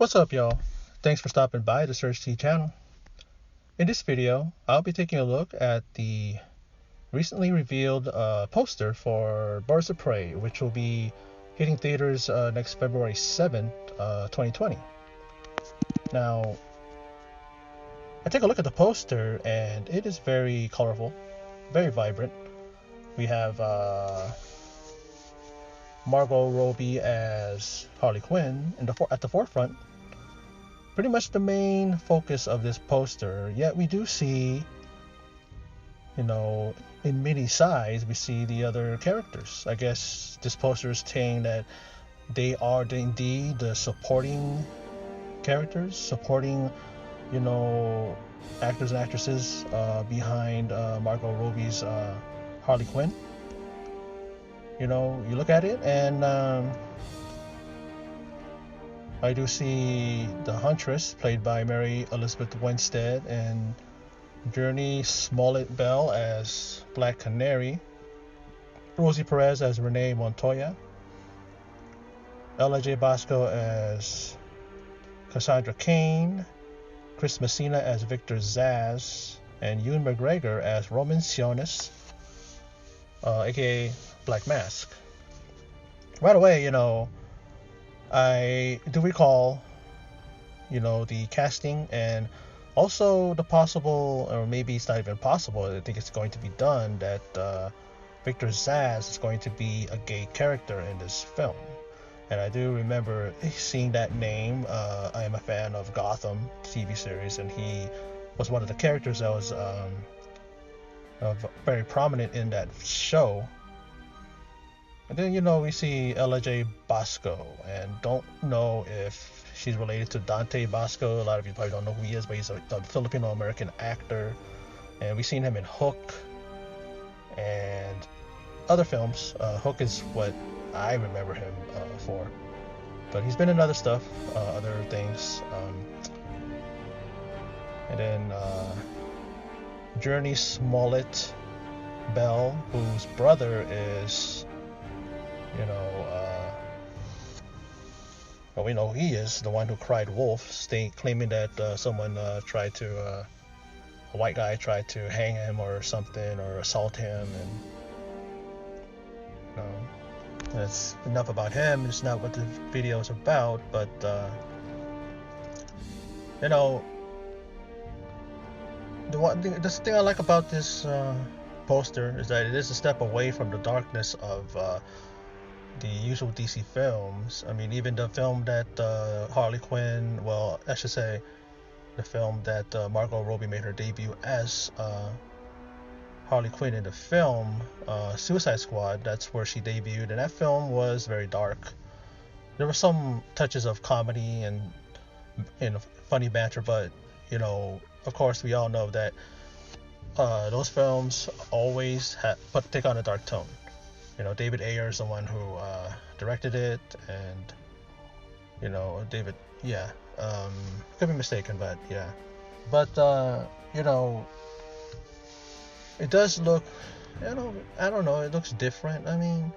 What's up, y'all? Thanks for stopping by the Search T channel. In this video, I'll be taking a look at the recently revealed poster for Birds of Prey, which will be hitting theaters next February 7th, 2020. Now, I take a look at the poster and it is very colorful, very vibrant. We have Margot Robbie as Harley Quinn at the forefront, pretty much the main focus of this poster. Yet we do see, in mini size, we see the other characters. I guess this poster is saying that they are indeed the supporting characters, supporting, actors and actresses behind Margot Robbie's Harley Quinn. You look at it and I do see the Huntress, played by Mary Elizabeth Winstead, and Journey Smollett-Bell as Black Canary, Rosie Perez as Renee Montoya, Ella J. Bosco as Cassandra Cain, Chris Messina as Victor Zsasz, and Ewan McGregor as Roman Sionis, aka Black Mask. Right away, I do recall, the casting and also the possible, or maybe it's not even possible, I think it's going to be done, that Victor Zsasz is going to be a gay character in this film. And I do remember seeing that name. I am a fan of Gotham TV series, and he was one of the characters that was very prominent in that show. And then, we see Ella J. Bosco, and don't know if she's related to Dante Bosco. A lot of you probably don't know who he is, but he's a Filipino-American actor. And we've seen him in Hook and other films. Hook is what I remember him for. But he's been in other stuff, other things. And then Journey Smollett-Bell, whose brother is... well, we know who he is, the one who cried wolf, claiming that a white guy tried to hang him or something, or assault him, and that's enough about him. It's not what the video is about, but the thing I like about this poster is that it is a step away from the darkness of the usual DC films. I mean, even the film that Harley Quinn, well, I should say the film that Margot Robbie made her debut as Harley Quinn in the film, Suicide Squad, that's where she debuted, and that film was very dark. There were some touches of comedy and funny banter, but of course we all know that those films always take on a dark tone. David Ayer is the one who directed it, and David, could be mistaken, but yeah. But it does look, I don't know, it looks different. I mean,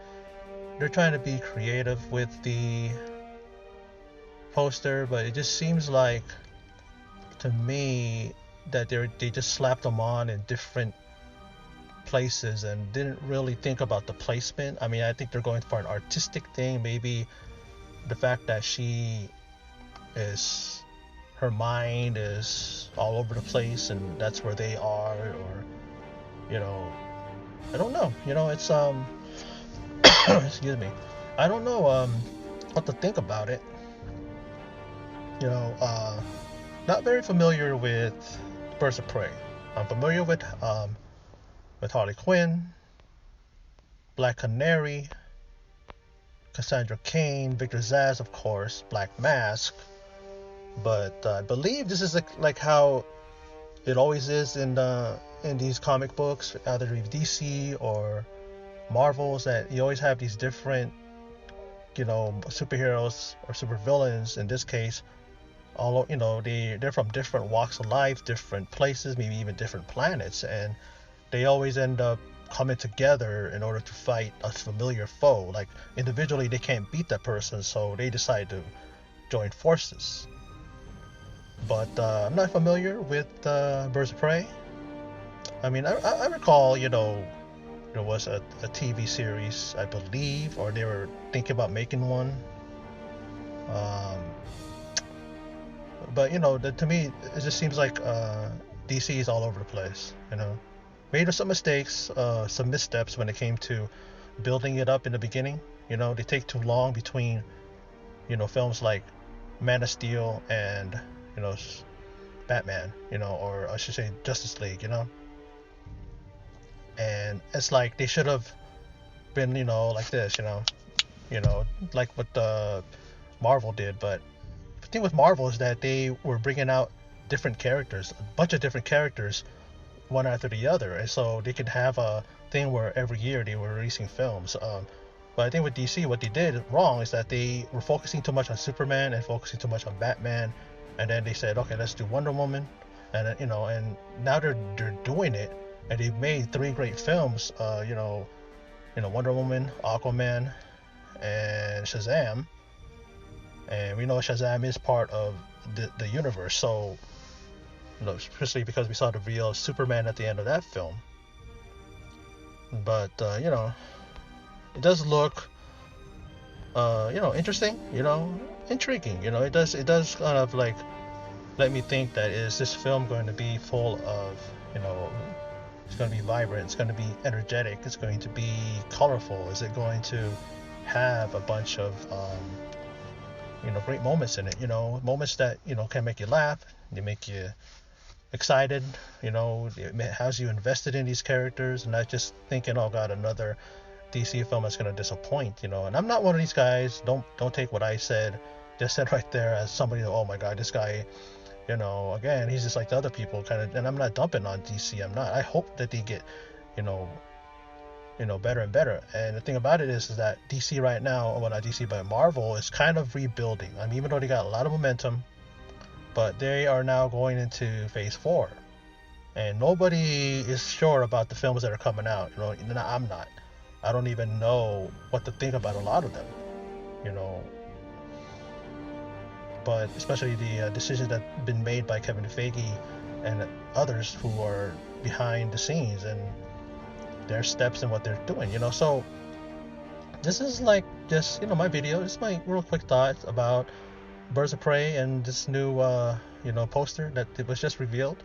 they're trying to be creative with the poster, but it just seems like, to me, that they just slapped them on in different places and didn't really think about the placement. I mean, I think they're going for an artistic thing. Maybe the fact that her mind is all over the place, and that's where they are, or I don't know. It's excuse me. I don't know what to think about it. Not very familiar with Birds of Prey. I'm familiar with Harley Quinn, Black Canary, Cassandra Cain, Victor Zsasz, of course, Black Mask. But I believe this is like how it always is in these comic books, either DC or Marvels, that you always have these different, superheroes or supervillains. In this case, they're from different walks of life, different places, maybe even different planets, and they always end up coming together in order to fight a familiar foe. Like, individually they can't beat that person, so they decide to join forces. But I'm not familiar with Birds of Prey. I mean, I recall, there was a TV series, I believe, or they were thinking about making one. Um, but to me, it just seems like DC is all over the place. Made some mistakes, some missteps when it came to building it up in the beginning. They take too long between films like Man of Steel and Batman. Or I should say Justice League. And it's like they should have been like this. Like what Marvel did. But the thing with Marvel is that they were bringing out different characters, a bunch of different characters, one after the other, and so they could have a thing where every year they were releasing films. But I think with DC, what they did wrong is that they were focusing too much on Superman and focusing too much on Batman, and then they said, okay, let's do Wonder Woman, and and now they're doing it, and they've made three great films. Wonder Woman, Aquaman, and Shazam, and we know Shazam is part of the universe, so especially because we saw the reveal of Superman at the end of that film. But it does look interesting, intriguing. It does kind of like let me think that is this film going to be full of it's going to be vibrant, it's going to be energetic, it's going to be colorful, is it going to have a bunch of great moments in it, moments that can make you laugh, they make you excited, it has you invested in these characters and not just thinking, oh god, another DC film that's going to disappoint, and I'm not one of these guys. Don't take what I just said right there as somebody, oh my god, this guy, again, he's just like the other people kind of, and I'm not dumping on DC. I'm not. I hope that they get, better and better. And the thing about it is that DC right now, well, not DC, but Marvel is kind of rebuilding. I mean, even though they got a lot of momentum, but they are now going into phase 4. And nobody is sure about the films that are coming out. I'm not. I don't even know what to think about a lot of them. But especially the decisions that have been made by Kevin Feige and others who are behind the scenes and their steps and what they're doing. So this is like just my video. This is my real quick thoughts about Birds of Prey and this new poster that it was just revealed.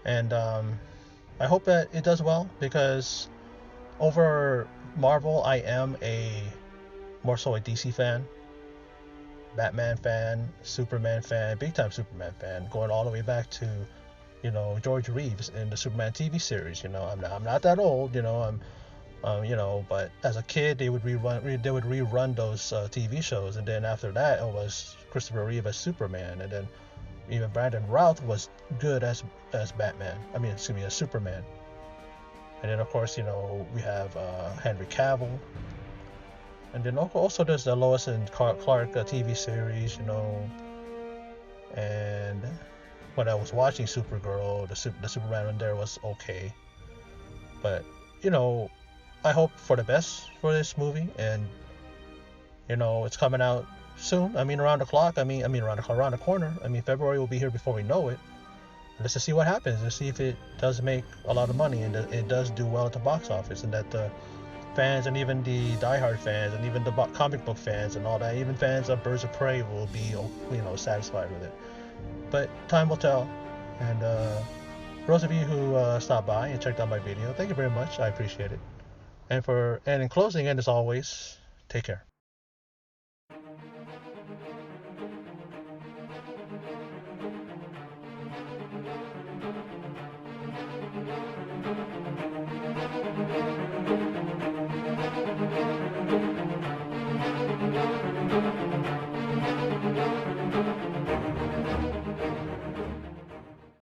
And I hope that it does well, because over Marvel I am more so a DC fan, Batman fan, Superman fan, big time Superman fan, going all the way back to George Reeves in the Superman TV series. I'm not that old, but as a kid they would rerun those TV shows, and then after that it was Christopher Reeve as Superman, and then even Brandon Routh was good as Batman. As Superman. And then of course we have Henry Cavill, and then also there's the Lois and Clark TV series, and when I was watching Supergirl, the Superman one there was okay, but I hope for the best for this movie, and it's coming out soon. Around the clock. Around the corner. February will be here before we know it. Let's just see what happens. Let's see if it does make a lot of money and it does do well at the box office, and that the fans and even the diehard fans and even the comic book fans and all that, even fans of Birds of Prey, will be satisfied with it. But time will tell. And for those of you who stopped by and checked out my video, thank you very much. I appreciate it. And in closing, and as always, take care.